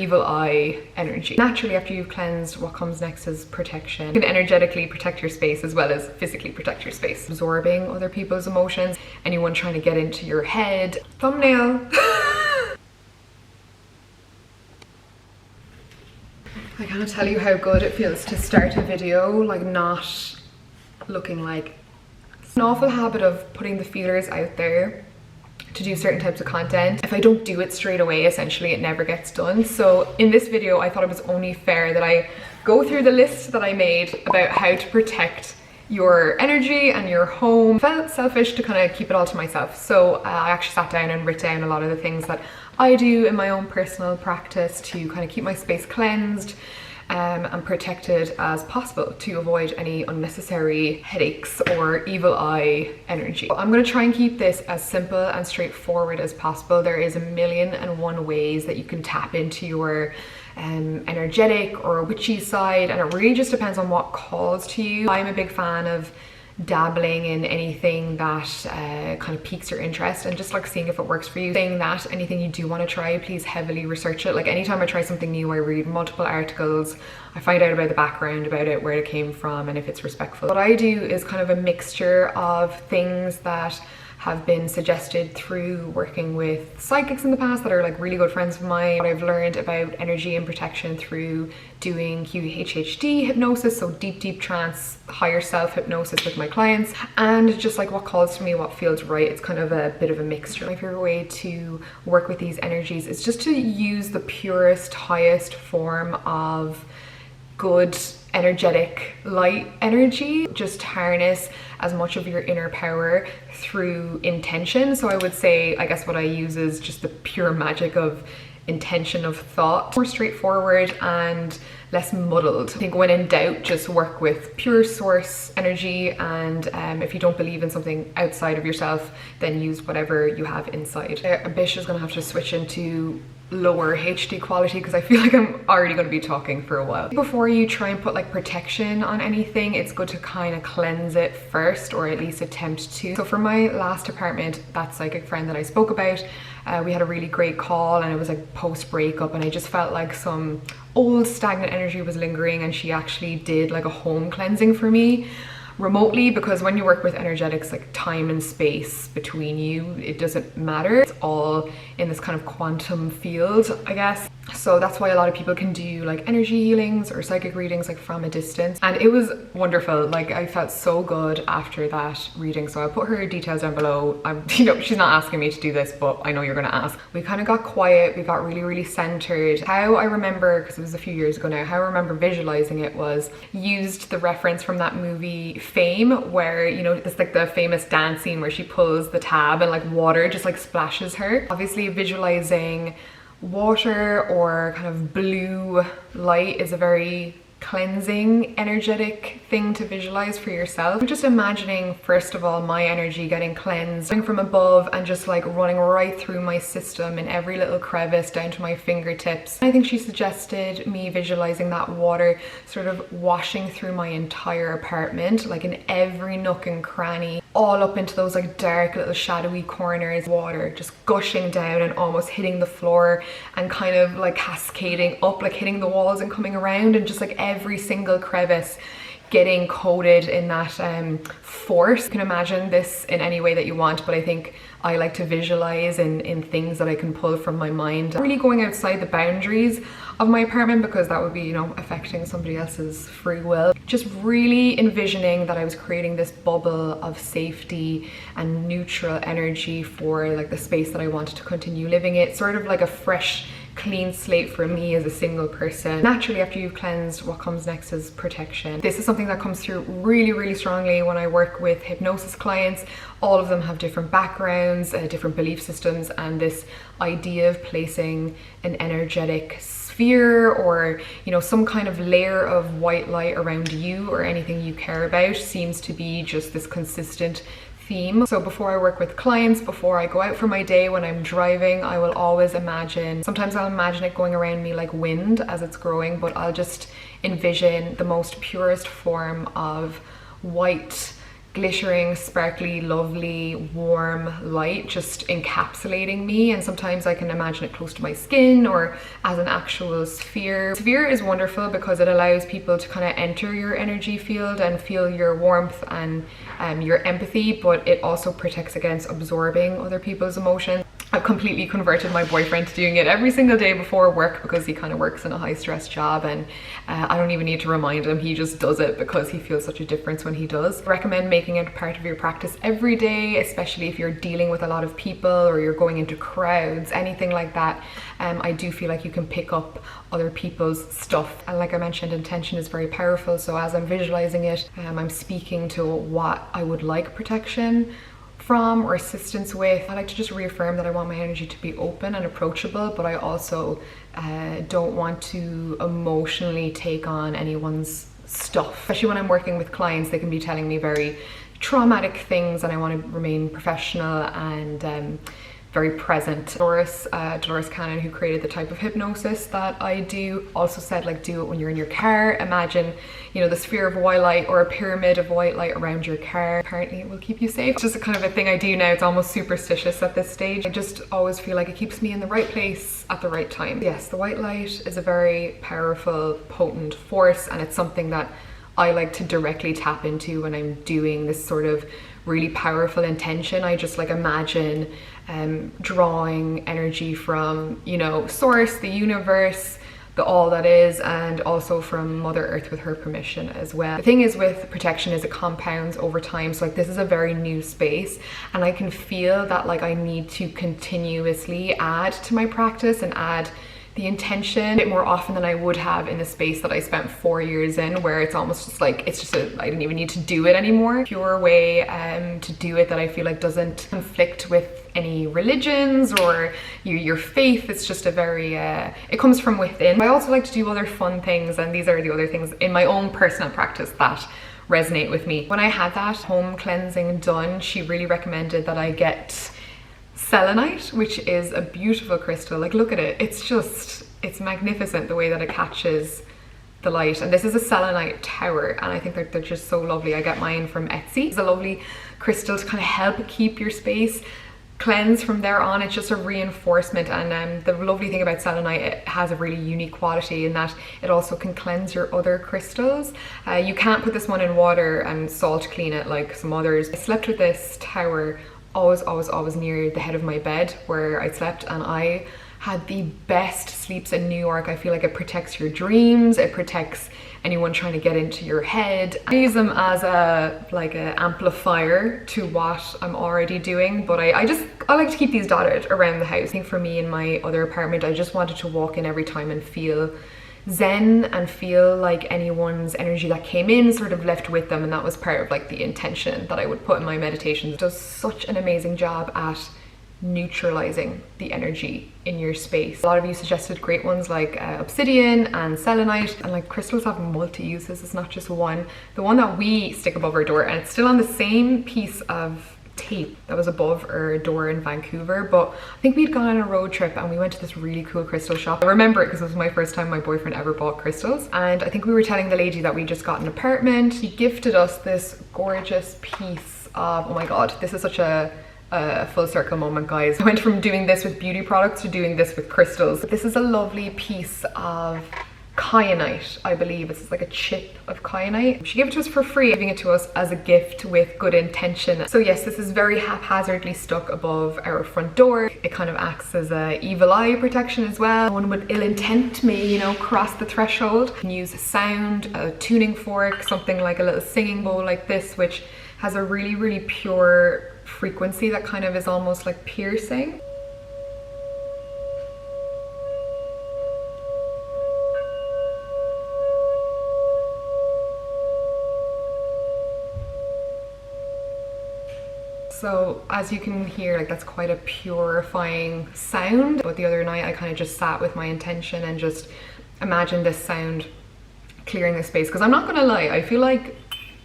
evil eye energy. Naturally, after you've cleansed, what comes next is protection. You can energetically protect your space as well as physically protect your space. Absorbing other people's emotions, anyone trying to get into your head. Thumbnail. I can't tell you how good it feels to start a video like not looking like an awful habit of putting the feelers out there to do certain types of content. If I don't do it straight away, essentially it never gets done. So in this video, I thought it was only fair that I go through the list that I made about how to protect your energy and your home. Felt selfish to kind of keep it all to myself. So I actually sat down and wrote down a lot of the things that I do in my own personal practice to kind of keep my space cleansed and protected as possible to avoid any unnecessary headaches or evil eye energy. I'm going to try and keep this as simple and straightforward as possible. There is 1,000,001 ways that you can tap into your energetic or witchy side, and it really just depends on what calls to you. I'm a big fan of dabbling in anything that kind of piques your interest and just like seeing if it works for you. Saying that, anything you do want to try, please heavily research it. Like anytime I try something new, I read multiple articles, I find out about the background about it, where it came from, and if it's respectful. What I do is kind of a mixture of things that have been suggested through working with psychics in the past that are like really good friends of mine. What I've learned about energy and protection through doing QHHD hypnosis, so deep trance, higher self hypnosis with my clients, and just like what calls to me, what feels right. It's kind of a bit of a mixture. My favorite way to work with these energies is just to use the purest, highest form of good energetic light energy. Just harness as much of your inner power through intention. So I would say, I guess what I use is just the pure magic of intention of thought. More straightforward and less muddled. I think when in doubt, just work with pure source energy, and if you don't believe in something outside of yourself, then use whatever you have inside. Bish is gonna have to switch into lower HD quality because I feel like I'm already going to be talking for a while. Before you try and put like protection on anything, it's good to kind of cleanse it first, or at least attempt to. So for my last apartment, that psychic friend that I spoke about, we had a really great call, and it was like post breakup, and I just felt like some old stagnant energy was lingering, and she actually did like a home cleansing for me remotely, because when you work with energetics, like time and space between you, it doesn't matter. It's all in this kind of quantum field, I guess. So that's why a lot of people can do like energy healings or psychic readings like from a distance, and it was wonderful. Like I felt so good after that reading. So I'll put her details down below. You know, she's not asking me to do this, but I know you're gonna ask. We kind of got quiet, we got really centered. How I remember, because it was a few years ago now, how I remember visualizing it was used the reference from that movie Fame, where, you know, it's like the famous dance scene where she pulls the tab and like water just like splashes her. Obviously visualizing water or kind of blue light is a very cleansing, energetic thing to visualize for yourself. I'm just imagining, first of all, my energy getting cleansed, coming from above and just like running right through my system in every little crevice down to my fingertips. I think she suggested me visualizing that water sort of washing through my entire apartment, like in every nook and cranny, all up into those like dark little shadowy corners. Water just gushing down and almost hitting the floor and kind of like cascading up, like hitting the walls and coming around, and just like every single crevice getting coated in that force. You can imagine this in any way that you want, but I think I like to visualize in things that I can pull from my mind. I'm really going outside the boundaries of my apartment because that would be, you know, affecting somebody else's free will. Just really envisioning that I was creating this bubble of safety and neutral energy for like the space that I wanted to continue living it. Sort of like a fresh, clean slate for me as a single person. Naturally, after you've cleansed, what comes next is protection. This is something that comes through really strongly when I work with hypnosis clients. All of them have different backgrounds, different belief systems, and this idea of placing an energetic sphere or, you know, some kind of layer of white light around you or anything you care about seems to be just this consistent theme. So before I work with clients, before I go out for my day, when I'm driving, I will always imagine, sometimes I'll imagine it going around me like wind as it's growing, but I'll just envision the most purest form of white glittering, sparkly, lovely, warm light just encapsulating me, and sometimes I can imagine it close to my skin or as an actual sphere. Sphere is wonderful because it allows people to kind of enter your energy field and feel your warmth and your empathy, but it also protects against absorbing other people's emotions. I've completely converted my boyfriend to doing it every single day before work because he kind of works in a high stress job, and I don't even need to remind him, he just does it because he feels such a difference when he does. I recommend making it part of your practice every day, especially if you're dealing with a lot of people or you're going into crowds, anything like that. I do feel like you can pick up other people's stuff, and like I mentioned, intention is very powerful. So as I'm visualizing it, I'm speaking to what I would like protection from or assistance with. I like to just reaffirm that I want my energy to be open and approachable, but I also don't want to emotionally take on anyone's stuff. Especially when I'm working with clients, they can be telling me very traumatic things, and I want to remain professional and very present. Dolores Cannon, who created the type of hypnosis that I do, also said, like, do it when you're in your car. Imagine, you know, the sphere of white light or a pyramid of white light around your car. Apparently it will keep you safe. It's just a kind of a thing I do now. It's almost superstitious at this stage. I just always feel like it keeps me in the right place at the right time. Yes, the white light is a very powerful, potent force, and it's something that I like to directly tap into when I'm doing this sort of really powerful intention. I just like imagine drawing energy from, you know, source, the universe, the all that is, and also from Mother Earth with her permission as well. The thing is with protection is it compounds over time. So like this is a very new space, and I can feel that like I need to continuously add to my practice and add the intention a bit more often than I would have in the space that I spent 4 years in, where it's almost just like, it's just I didn't even need to do it anymore. Pure way to do it that I feel like doesn't conflict with any religions or your faith. It's just a very, it comes from within. I also like to do other fun things, and these are the other things in my own personal practice that resonate with me. When I had that home cleansing done, she really recommended that I get selenite, which is a beautiful crystal. Like, look at it, it's magnificent the way that it catches the light. And this is a selenite tower, and I think they're just so lovely. I get mine from Etsy. It's a lovely crystal to kind of help keep your space cleanse from there on. It's just a reinforcement, and the lovely thing about selenite, it has a really unique quality in that it also can cleanse your other crystals. You can't put this one in water and salt clean it like some others. I slept with this tower always near the head of my bed where I slept, and I had the best sleeps in New York. I feel like it protects your dreams, it protects anyone trying to get into your head. I use them as a amplifier to what I'm already doing, but I like to keep these dotted around the house. I think for me in my other apartment, I just wanted to walk in every time and feel zen and feel like anyone's energy that came in sort of left with them, and that was part of like the intention that I would put in my meditations. It does such an amazing job at neutralizing the energy in your space. A lot of you suggested great ones like obsidian and selenite, and like crystals have multi-uses, it's not just one. The one that we stick above our door, and it's still on the same piece of tape that was above our door in Vancouver, but I think we'd gone on a road trip and we went to this really cool crystal shop. I remember it because it was my first time my boyfriend ever bought crystals, and I think we were telling the lady that we just got an apartment. He gifted us this gorgeous piece of, oh my god, this is such a full circle moment, guys. I went from doing this with beauty products to doing this with crystals. This is a lovely piece of kyanite, I believe. It's like a chip of kyanite. She gave it to us for free, giving it to us as a gift with good intention. So yes, this is very haphazardly stuck above our front door. It kind of acts as a evil eye protection as well. No one with ill intent may, you know, cross the threshold. You can use sound, a tuning fork, something like a little singing bowl like this, which has a really pure frequency that kind of is almost like piercing. So as you can hear, like that's quite a purifying sound. But the other night I kind of just sat with my intention and just imagined this sound clearing the space, because I'm not gonna lie, I feel like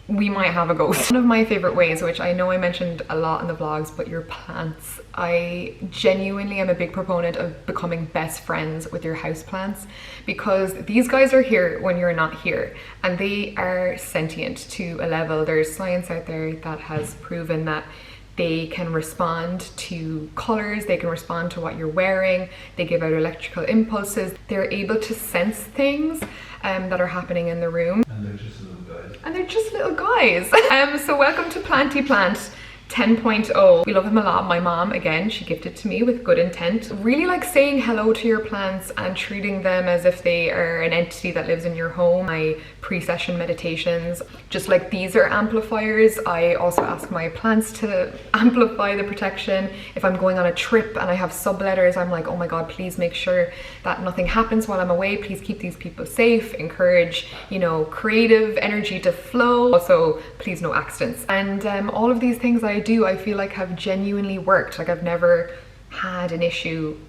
we might have a ghost. One of my favorite ways, which I know I mentioned a lot in the vlogs, but your plants. I genuinely am a big proponent of becoming best friends with your houseplants, because these guys are here when you're not here, and they are sentient to a level. There's science out there that has proven that they can respond to colors, they can respond to what you're wearing, they give out electrical impulses, they're able to sense things that are happening in the room. And they're just little guys. And they're just little guys. So welcome to Planty Plant 10.0. We love him a lot. My mom, again, she gifted to me with good intent. Really like saying hello to your plants and treating them as if they are an entity that lives in your home. My pre-session meditations, just like these are amplifiers, I also ask my plants to amplify the protection. If I'm going on a trip and I have subletters, I'm like, oh my God, please make sure that nothing happens while I'm away. Please keep these people safe. Encourage, you know, creative energy to flow. Also, please no accidents. And all of these things I do, I feel like have genuinely worked. Like I've never had an issue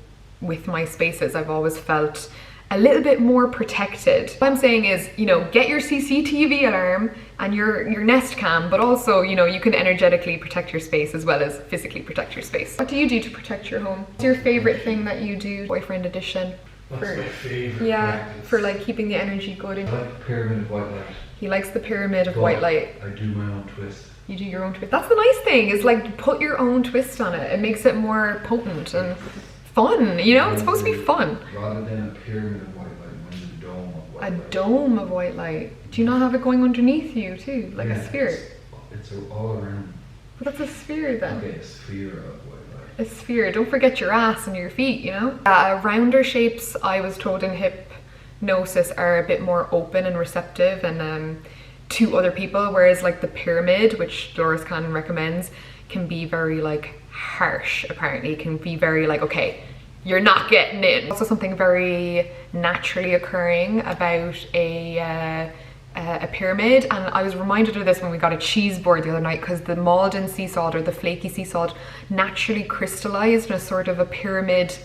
with my spaces. I've always felt a little bit more protected. What I'm saying is, you know, get your CCTV alarm and your Nest Cam, but also, you know, you can energetically protect your space as well as physically protect your space. What do you do to protect your home? What's your favorite thing that you do? Boyfriend edition. That's my favorite. Yeah, practice. for like keeping the energy good. I like the pyramid of white light. He likes the pyramid of But white light. I do my own twist. You do your own twist. That's the nice thing, is like put your own twist on it. It makes it more potent and fun, you know? It's supposed to be fun. Rather than a pyramid of white light, mine's a dome of white A light. dome of white light. Do you not have it going underneath you too? Like Yeah, a sphere? It's all around. But that's a sphere then. Okay, a sphere of white light. A sphere. Don't forget your ass and your feet, you know? Rounder shapes, I was told in hypnosis, are a bit more open and receptive and to other people, whereas like the pyramid, which Dolores Cannon recommends, can be very like harsh. Apparently it can be very like, okay, you're not getting in. Also something very naturally occurring about a pyramid, and I was reminded of this when we got a cheese board the other night, because the Malden sea salt, or the flaky sea salt, naturally crystallized in a sort of a pyramid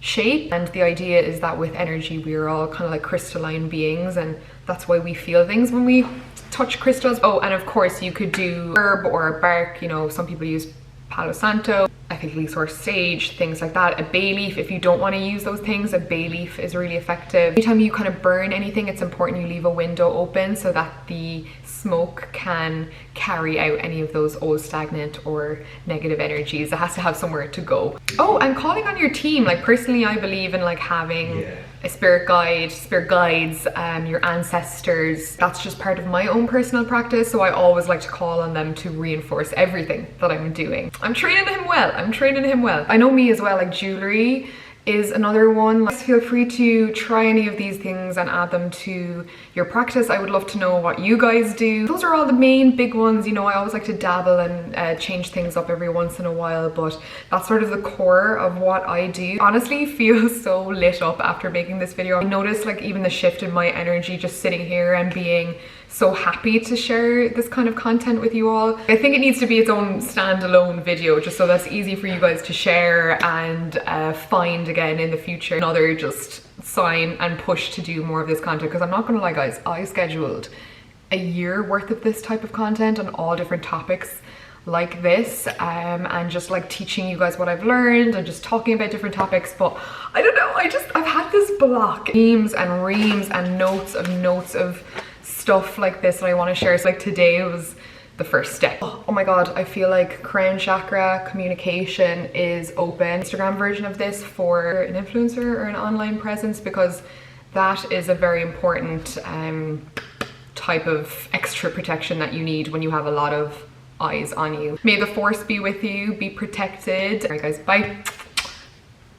shape, and the idea is that with energy we are all kind of like crystalline beings, and that's why we feel things when we touch crystals. Oh, and of course you could do herb or bark, you know, some people use Palo Santo, ethically sourced sage, things like that. A bay leaf, if you don't want to use those things, a bay leaf is really effective. Anytime you kind of burn anything, it's important you leave a window open so that the smoke can carry out any of those old stagnant or negative energies. It has to have somewhere to go. Oh, and calling on your team. Like personally, I believe in like having a spirit guide, spirit guides, your ancestors. That's just part of my own personal practice, so I always like to call on them to reinforce everything that I'm doing. I'm training him well. I'm training him well. I know me as well, like jewelry is another one. Just feel free to try any of these things and add them to your practice. I would love to know what you guys do. Those are all the main big ones. You know, I always like to dabble and change things up every once in a while, but that's sort of the core of what I do. Honestly, feel so lit up after making this video. I noticed like even the shift in my energy just sitting here and being so happy to share this kind of content with you all. I think it needs to be its own standalone video, just so that's easy for you guys to share and find again in the future. Another just sign and push to do more of this content, because I'm not gonna lie guys, I scheduled a year worth of this type of content on all different topics like this, and just like teaching you guys what I've learned and just talking about different topics. But I don't know, I've had this block, reams and reams and notes of stuff like this that I want to share. So like today was the first step. Oh my God, I feel like crown chakra communication is open. Instagram version of this for an influencer or an online presence, because that is a very important type of extra protection that you need when you have a lot of eyes on you. May the force be with you, be protected. All right guys, bye.